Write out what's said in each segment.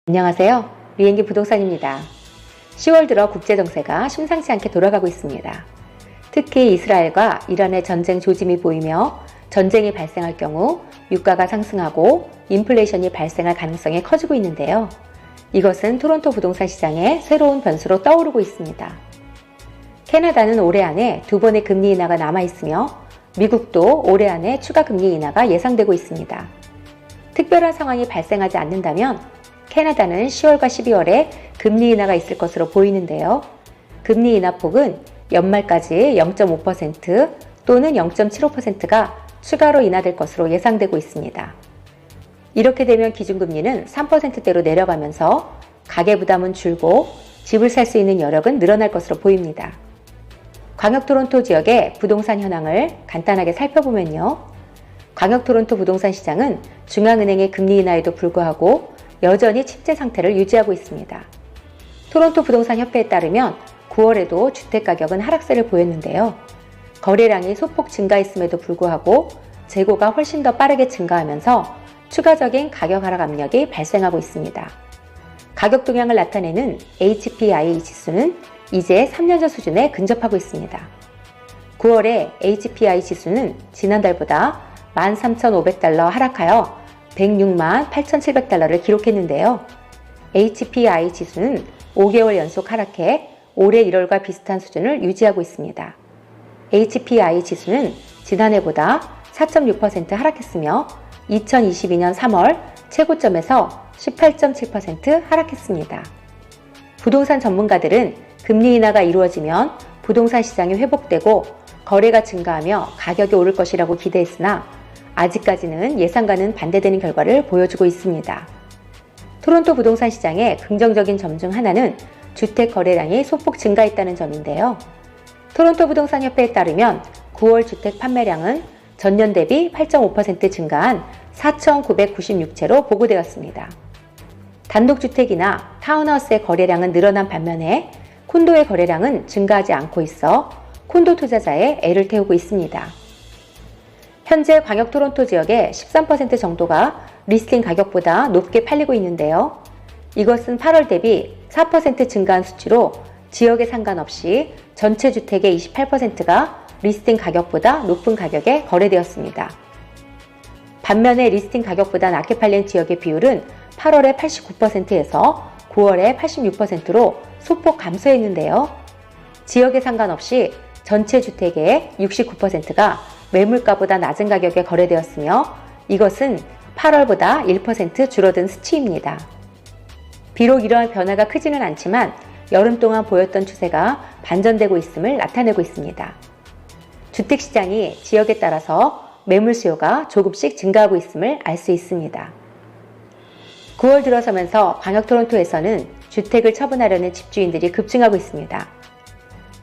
안녕하세요. 리엔기 부동산입니다. 10월 들어 국제정세가 심상치 않게 돌아가고 있습니다. 특히 이스라엘과 이란의 전쟁 조짐이 보이며 전쟁이 발생할 경우 유가가 상승하고 인플레이션이 발생할 가능성이 커지고 있는데요. 이것은 토론토 부동산 시장의 새로운 변수로 떠오르고 있습니다. 캐나다는 올해 안에 2번의 금리 인하가 남아있으며 미국도 올해 안에 추가 금리 인하가 예상되고 있습니다. 특별한 상황이 발생하지 않는다면 캐나다는 10월과 12월에 금리 인하가 있을 것으로 보이는데요. 금리 인하 폭은 연말까지 0.5% 또는 0.75%가 추가로 인하될 것으로 예상되고 있습니다. 이렇게 되면 기준금리는 3%대로 내려가면서 가계부담은 줄고 집을 살 수 있는 여력은 늘어날 것으로 보입니다. 광역 토론토 지역의 부동산 현황을 간단하게 살펴보면요. 광역 토론토 부동산 시장은 중앙은행의 금리 인하에도 불구하고 여전히 침체 상태를 유지하고 있습니다. 토론토 부동산 협회에 따르면 9월에도 주택가격은 하락세를 보였는데요. 거래량이 소폭 증가했음에도 불구하고 재고가 훨씬 더 빠르게 증가하면서 추가적인 가격 하락 압력이 발생하고 있습니다. 가격 동향을 나타내는 HPI 지수는 이제 3년 전 수준에 근접하고 있습니다. 9월에 HPI 지수는 지난달보다 13,500달러 하락하여 106만 8,700달러를 기록했는데요. HPI 지수는 5개월 연속 하락해 올해 1월과 비슷한 수준을 유지하고 있습니다. HPI 지수는 지난해보다 4.6% 하락했으며 2022년 3월 최고점에서 18.7% 하락했습니다. 부동산 전문가들은 금리 인하가 이루어지면 부동산 시장이 회복되고 거래가 증가하며 가격이 오를 것이라고 기대했으나 아직까지는 예상과는 반대되는 결과를 보여주고 있습니다. 토론토 부동산 시장의 긍정적인 점 중 하나는 주택 거래량이 소폭 증가했다는 점인데요. 토론토 부동산 협회에 따르면 9월 주택 판매량은 전년 대비 8.5% 증가한 4,996채로 보고되었습니다. 단독주택이나 타운하우스의 거래량은 늘어난 반면에 콘도의 거래량은 증가하지 않고 있어 콘도 투자자의 애를 태우고 있습니다. 현재 광역 토론토 지역의 13% 정도가 리스팅 가격보다 높게 팔리고 있는데요. 이것은 8월 대비 4% 증가한 수치로 지역에 상관없이 전체 주택의 28%가 리스팅 가격보다 높은 가격에 거래되었습니다. 반면에 리스팅 가격보다 낮게 팔린 지역의 비율은 8월에 89%에서 9월에 86%로 소폭 감소했는데요. 지역에 상관없이 전체 주택의 69%가 매물가보다 낮은 가격에 거래되었으며 이것은 8월보다 1% 줄어든 수치입니다. 비록 이러한 변화가 크지는 않지만 여름 동안 보였던 추세가 반전되고 있음을 나타내고 있습니다. 주택시장이 지역에 따라서 매물 수요가 조금씩 증가하고 있음을 알 수 있습니다. 9월 들어서면서 광역 토론토에서는 주택을 처분하려는 집주인들이 급증하고 있습니다.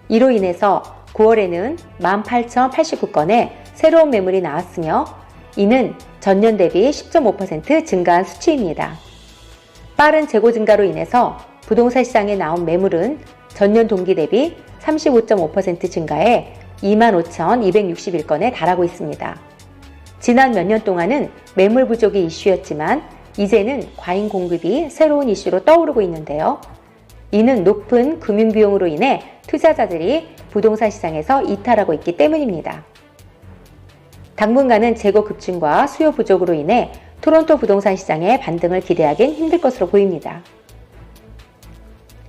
이로 인해서 9월에는 18,089건의 새로운 매물이 나왔으며 이는 전년 대비 10.5% 증가한 수치입니다. 빠른 재고 증가로 인해서 부동산 시장에 나온 매물은 전년 동기 대비 35.5% 증가해 25,261건에 달하고 있습니다. 지난 몇 년 동안은 매물 부족이 이슈였지만 이제는 과잉 공급이 새로운 이슈로 떠오르고 있는데요. 이는 높은 금융비용으로 인해 투자자들이 부동산 시장에서 이탈하고 있기 때문입니다. 당분간은 재고 급증과 수요 부족으로 인해 토론토 부동산 시장의 반등을 기대하긴 힘들 것으로 보입니다.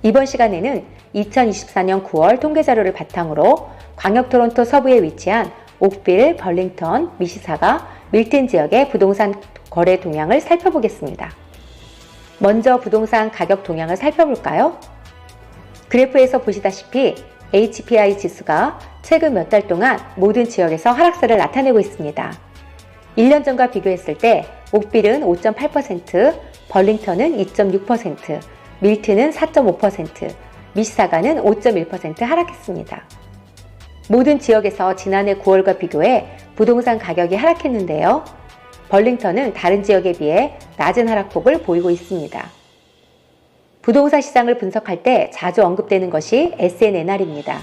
이번 시간에는 2024년 9월 통계자료를 바탕으로 광역 토론토 서부에 위치한 옥빌, 벌링턴, 미시사가, 밀튼 지역의 부동산 거래 동향을 살펴보겠습니다. 먼저 부동산 가격 동향을 살펴볼까요? 그래프에서 보시다시피 HPI 지수가 최근 몇 달 동안 모든 지역에서 하락세를 나타내고 있습니다. 1년 전과 비교했을 때 옥빌은 5.8%, 벌링턴은 2.6%, 밀튼은 4.5%, 미시사가는 5.1% 하락했습니다. 모든 지역에서 지난해 9월과 비교해 부동산 가격이 하락했는데요. 벌링턴은 다른 지역에 비해 낮은 하락폭을 보이고 있습니다. 부동산 시장을 분석할 때 자주 언급되는 것이 SNNR입니다.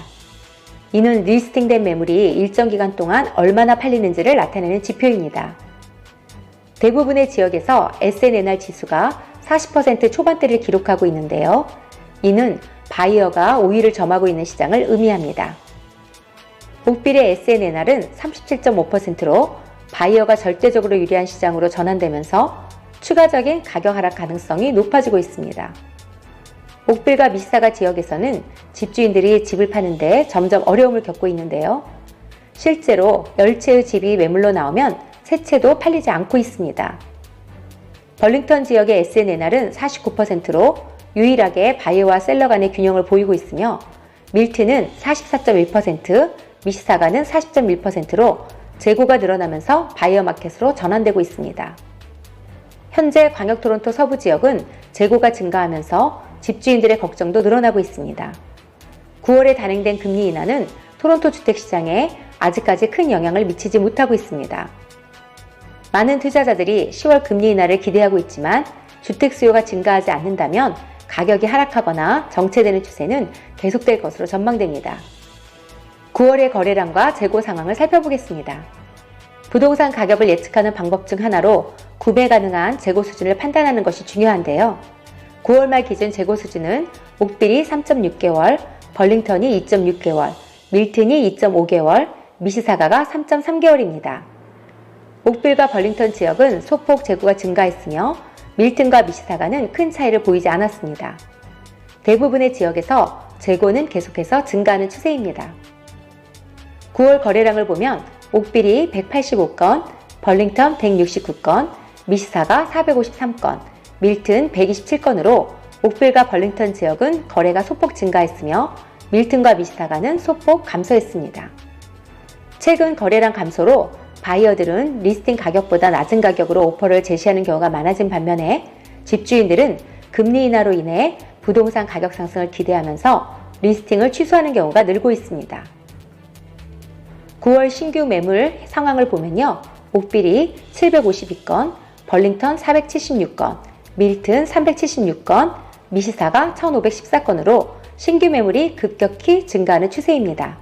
이는 리스팅된 매물이 일정 기간 동안 얼마나 팔리는지를 나타내는 지표입니다. 대부분의 지역에서 SNNR 지수가 40% 초반대를 기록하고 있는데요. 이는 바이어가 우위를 점하고 있는 시장을 의미합니다. 옥빌의 SNNR은 37.5%로 바이어가 절대적으로 유리한 시장으로 전환되면서 추가적인 가격 하락 가능성이 높아지고 있습니다. 옥빌과 미시사가 지역에서는 집주인들이 집을 파는데 점점 어려움을 겪고 있는데요. 실제로 10채의 집이 매물로 나오면 3채도 팔리지 않고 있습니다. 벌링턴 지역의 SNNR은 49%로 유일하게 바이어와 셀러 간의 균형을 보이고 있으며 밀트는 44.1%, 미시사가는 40.1%로 재고가 늘어나면서 바이어 마켓으로 전환되고 있습니다. 현재 광역 토론토 서부 지역은 재고가 증가하면서 집주인들의 걱정도 늘어나고 있습니다. 9월에 단행된 금리 인하는 토론토 주택시장에 아직까지 큰 영향을 미치지 못하고 있습니다. 많은 투자자들이 10월 금리 인하를 기대하고 있지만 주택 수요가 증가하지 않는다면 가격이 하락하거나 정체되는 추세는 계속될 것으로 전망됩니다. 9월의 거래량과 재고 상황을 살펴보겠습니다. 부동산 가격을 예측하는 방법 중 하나로 구매 가능한 재고 수준을 판단하는 것이 중요한데요. 9월 말 기준 재고 수준은 옥빌이 3.6개월, 벌링턴이 2.6개월, 밀튼이 2.5개월, 미시사가가 3.3개월입니다. 옥빌과 벌링턴 지역은 소폭 재고가 증가했으며 밀튼과 미시사가는 큰 차이를 보이지 않았습니다. 대부분의 지역에서 재고는 계속해서 증가하는 추세입니다. 9월 거래량을 보면 옥빌이 185건, 벌링턴 169건, 미시사가 453건, 밀튼 127건으로 옥빌과 벌링턴 지역은 거래가 소폭 증가했으며 밀튼과 미시사가는 소폭 감소했습니다. 최근 거래량 감소로 바이어들은 리스팅 가격보다 낮은 가격으로 오퍼를 제시하는 경우가 많아진 반면에 집주인들은 금리 인하로 인해 부동산 가격 상승을 기대하면서 리스팅을 취소하는 경우가 늘고 있습니다. 9월 신규 매물 상황을 보면요. 옥빌이 752건, 벌링턴 476건, 밀튼 376건, 미시사가 1514건으로 신규 매물이 급격히 증가하는 추세입니다.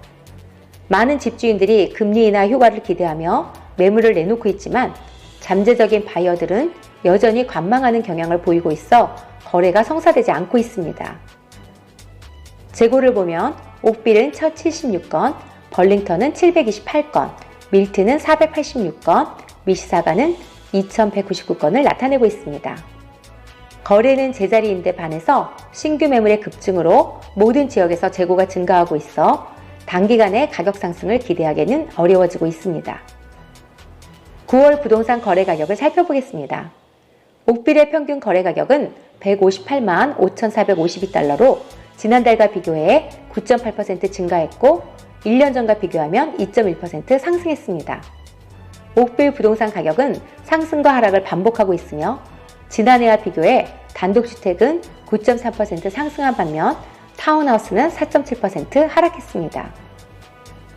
많은 집주인들이 금리 인하 효과를 기대하며 매물을 내놓고 있지만 잠재적인 바이어들은 여전히 관망하는 경향을 보이고 있어 거래가 성사되지 않고 있습니다. 재고를 보면 옥빌은 1076건, 벌링턴은 728건, 밀튼은 486건, 미시사가는 2199건을 나타내고 있습니다. 거래는 제자리인데 반해서 신규 매물의 급증으로 모든 지역에서 재고가 증가하고 있어 단기간에 가격 상승을 기대하기는 어려워지고 있습니다. 9월 부동산 거래 가격을 살펴보겠습니다. 옥빌의 평균 거래 가격은 158만 5,452달러로 지난달과 비교해 9.8% 증가했고 1년 전과 비교하면 2.1% 상승했습니다. 옥빌 부동산 가격은 상승과 하락을 반복하고 있으며 지난해와 비교해 단독주택은 9.3% 상승한 반면 타운하우스는 4.7% 하락했습니다.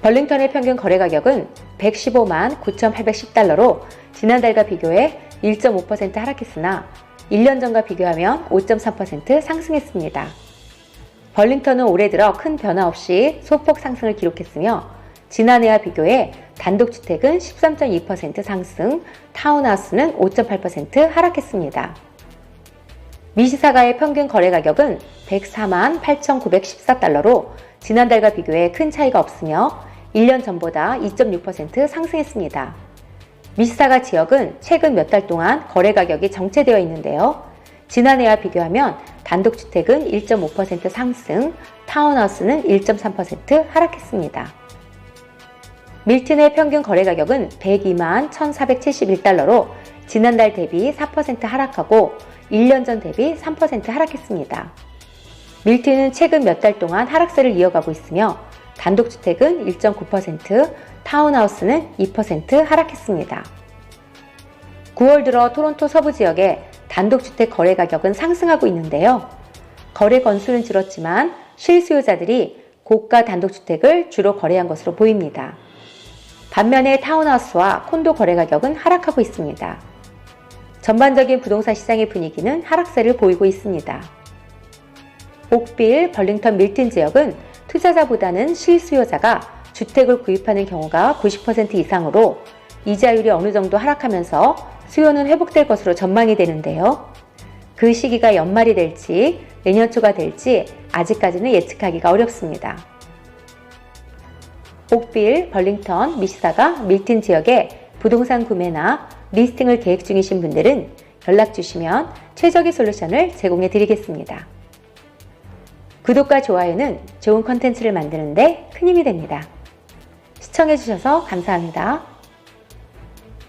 벌링턴의 평균 거래 가격은 115만 9,810달러로 지난달과 비교해 1.5% 하락했으나 1년 전과 비교하면 5.3% 상승했습니다. 벌링턴은 올해 들어 큰 변화 없이 소폭 상승을 기록했으며 지난해와 비교해 단독주택은 13.2% 상승, 타운하우스는 5.8% 하락했습니다. 미시사가의 평균 거래 가격은 104만 8,914달러로 지난달과 비교해 큰 차이가 없으며 1년 전보다 2.6% 상승했습니다. 미시사가 지역은 최근 몇 달 동안 거래 가격이 정체되어 있는데요. 지난해와 비교하면 단독주택은 1.5% 상승, 타운하우스는 1.3% 하락했습니다. 밀튼의 평균 거래 가격은 102만 1,471달러로 지난달 대비 4% 하락하고 1년 전 대비 3% 하락했습니다. 밀튼은 최근 몇 달 동안 하락세를 이어가고 있으며 단독주택은 1.9%, 타운하우스는 2% 하락했습니다. 9월 들어 토론토 서부 지역의 단독주택 거래 가격은 상승하고 있는데요. 거래 건수는 줄었지만 실수요자들이 고가 단독주택을 주로 거래한 것으로 보입니다. 반면에 타운하우스와 콘도 거래 가격은 하락하고 있습니다. 전반적인 부동산 시장의 분위기는 하락세를 보이고 있습니다. 옥빌, 벌링턴, 밀튼 지역은 투자자보다는 실수요자가 주택을 구입하는 경우가 90% 이상으로 이자율이 어느 정도 하락하면서 수요는 회복될 것으로 전망이 되는데요. 그 시기가 연말이 될지 내년 초가 될지 아직까지는 예측하기가 어렵습니다. 옥빌, 벌링턴, 미시사가, 밀튼 지역에 부동산 구매나 리스팅을 계획 중이신 분들은 연락 주시면 최적의 솔루션을 제공해 드리겠습니다. 구독과 좋아요는 좋은 컨텐츠를 만드는 데 큰 힘이 됩니다. 시청해 주셔서 감사합니다.